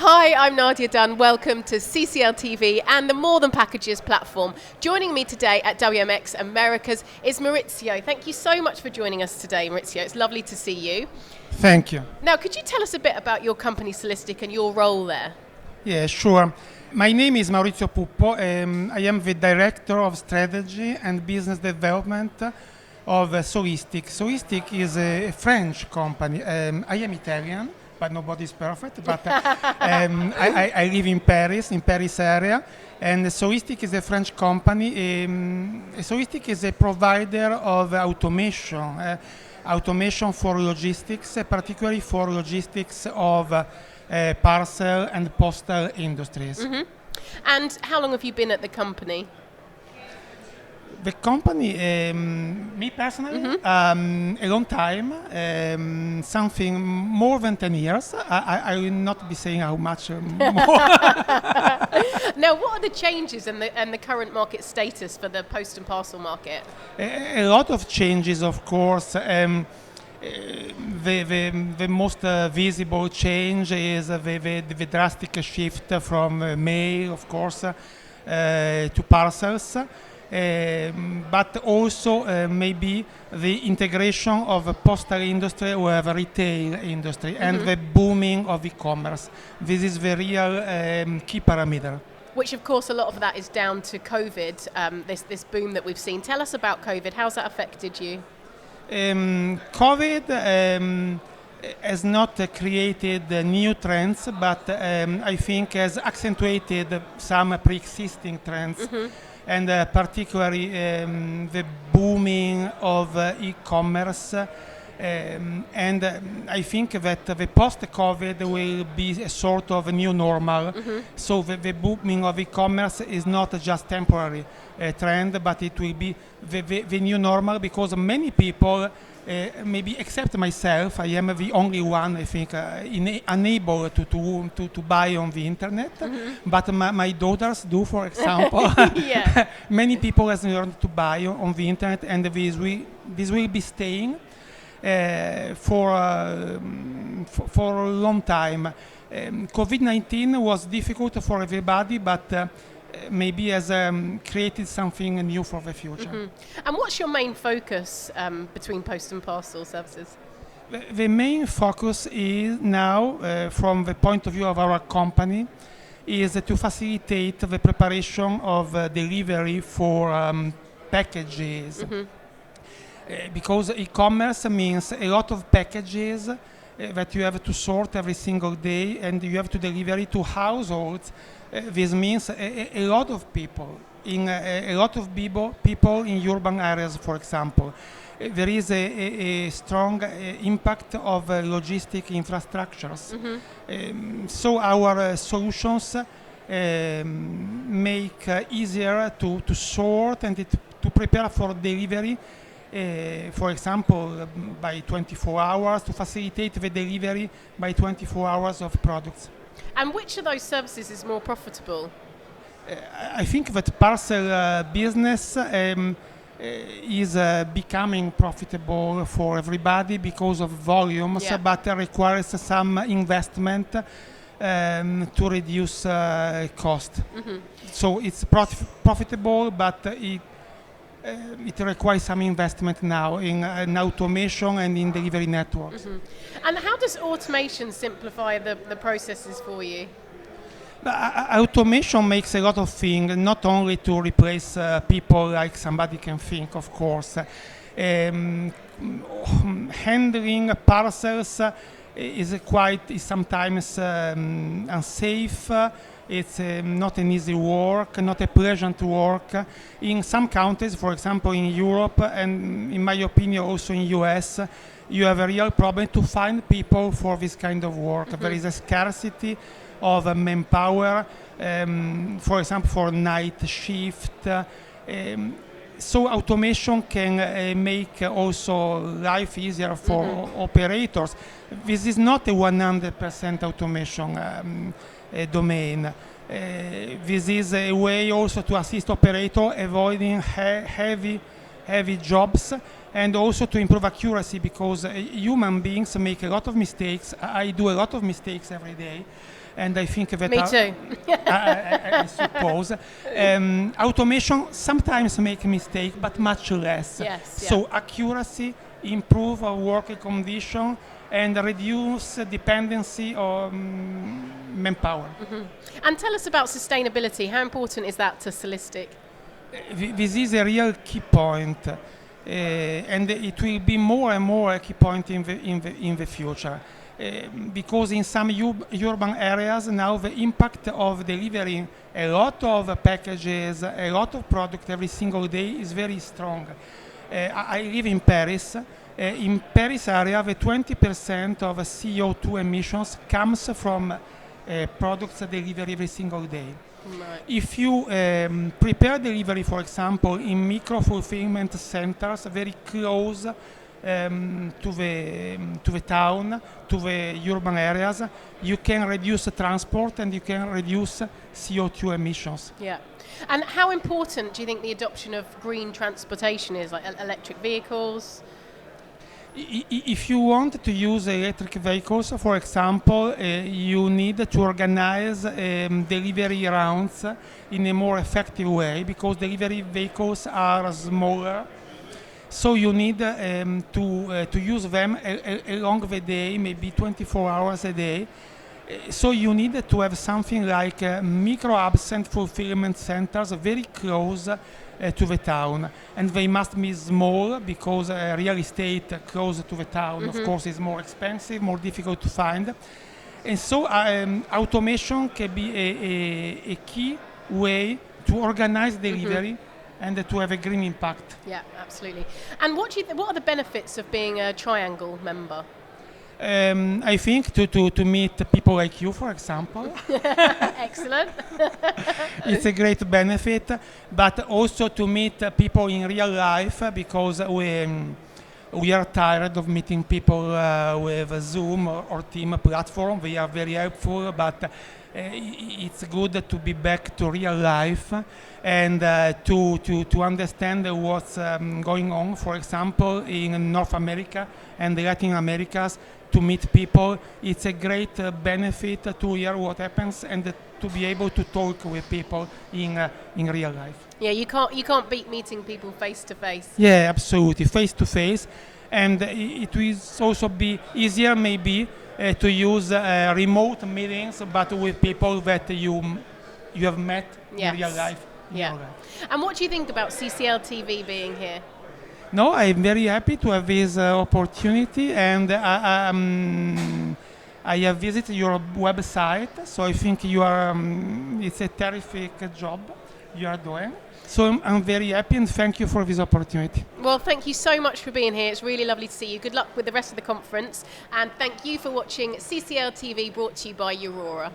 Hi, I'm Nadia Dunn. Welcome to CCL TV and the More Than Packages platform. Joining me today at WMX Americas is Maurizio. Thank you so much for joining us today, Maurizio. It's lovely to see you. Thank you. Now, could you tell us a bit about your company, SOLYSTIC, and your role there? Yeah, sure. My name is Maurizio Puppo. I am the Director of Strategy and Business Development of SOLYSTIC. SOLYSTIC is a French company. I am Italian, but nobody's perfect. But I live in Paris area. And SOLYSTIC is a French company. SOLYSTIC is a provider of automation for logistics, particularly for logistics of parcel and postal industries. Mm-hmm. And how long have you been at the company? The company, me personally, a long time, something more than 10 years. I will not be saying how much more. Now, what are the changes and the current market status for the post and parcel market? A lot of changes, of course. The most visible change is the drastic shift from mail, of course, to parcels. But also maybe the integration of the postal industry with the retail industry and the booming of e-commerce. This is the real key parameter. Which, of course, a lot of that is down to COVID, this boom that we've seen. Tell us about COVID. How's that affected you? COVID has not created new trends, but I think has accentuated some pre-existing trends. And particularly the booming of e-commerce. And I think that the post-COVID will be a sort of a new normal. So the booming of e-commerce is not just temporary trend, but it will be the new normal, because many people, maybe except myself, I am the only one, I think, unable to buy on the internet. But my daughters do, for example. Many people have learned to buy on the internet, and this will be staying for a long time. COVID-19 was difficult for everybody, but maybe has created something new for the future. And what's your main focus between post and parcel services? The main focus is now, from the point of view of our company, is to facilitate the preparation of delivery for packages. Because e-commerce means a lot of packages that you have to sort every single day, and you have to deliver it to households. This means a lot of people, a lot of people in urban areas, for example. There is a strong impact of logistic infrastructures. So our solutions make easier to sort and to prepare for delivery. For example, by 24 hours, to facilitate the delivery by 24 hours of products. And which of those services is more profitable? I think that parcel business is becoming profitable for everybody because of volumes, but requires some investment to reduce cost. So it's profitable, but it requires some investment now in automation and in delivery networks. And how does automation simplify the processes for you? Automation makes a lot of things, not only to replace people like somebody can think, of course. Handling parcels is sometimes unsafe. It's not an easy work, not a pleasant work. In some countries, for example in Europe, and in my opinion also in US, you have a real problem to find people for this kind of work. There is a scarcity of manpower, for example for night shift. So automation can make also life easier for operators. This is not a 100% automation domain. This is a way also to assist operator avoiding heavy jobs, and also to improve accuracy, because human beings make a lot of mistakes. I do a lot of mistakes every day. and I think that Me too. I suppose automation sometimes make mistake, but much less. Yes, So accuracy, improve our working condition, and reduce dependency on manpower. And tell us about sustainability. How important is that to Solistic? This is a real key point, and it will be more and more a key point in the future. Because in some urban areas now the impact of delivering a lot of packages, a lot of product every single day is very strong. I live in Paris. In Paris area, the 20% of CO2 emissions comes from products delivered every single day. Right. If you prepare delivery, for example, in micro fulfillment centers very close to the town, to the urban areas, you can reduce transport and you can reduce CO2 emissions. Yeah. And how important do you think the adoption of green transportation is, like electric vehicles? If you want to use electric vehicles, for example, you need to organize delivery rounds in a more effective way, because delivery vehicles are smaller. So you need to use them along the day, maybe 24 hours a day. So you need to have something like micro-absent fulfillment centers very close to the town. And they must be small, because real estate close to the town, of course, is more expensive, more difficult to find. And so automation can be a key way to organize delivery and to have a green impact. Yeah, absolutely. And what are the benefits of being a Triangle member? I think to meet people like you, for example. Excellent. It's a great benefit, but also to meet people in real life, because we are tired of meeting people with Zoom or Team platform. They are very helpful, but it's good to be back to real life and to understand what's going on, for example, in North America and Latin Americas, to meet people. It's a great benefit to hear what happens and to be able to talk with people in real life. Yeah, you can't beat meeting people face to face. Yeah, absolutely, face to face, and it will also be easier maybe to use remote meetings, but with people that you have met in real life. Yeah. And what do you think about CCL TV being here? No, I'm very happy to have this opportunity, and I have visited your website, so I think you are. It's a terrific job you are doing. So I'm very happy, and thank you for this opportunity. Well, thank you so much for being here. It's really lovely to see you. Good luck with the rest of the conference, and thank you for watching CCL TV, brought to you by Aurora.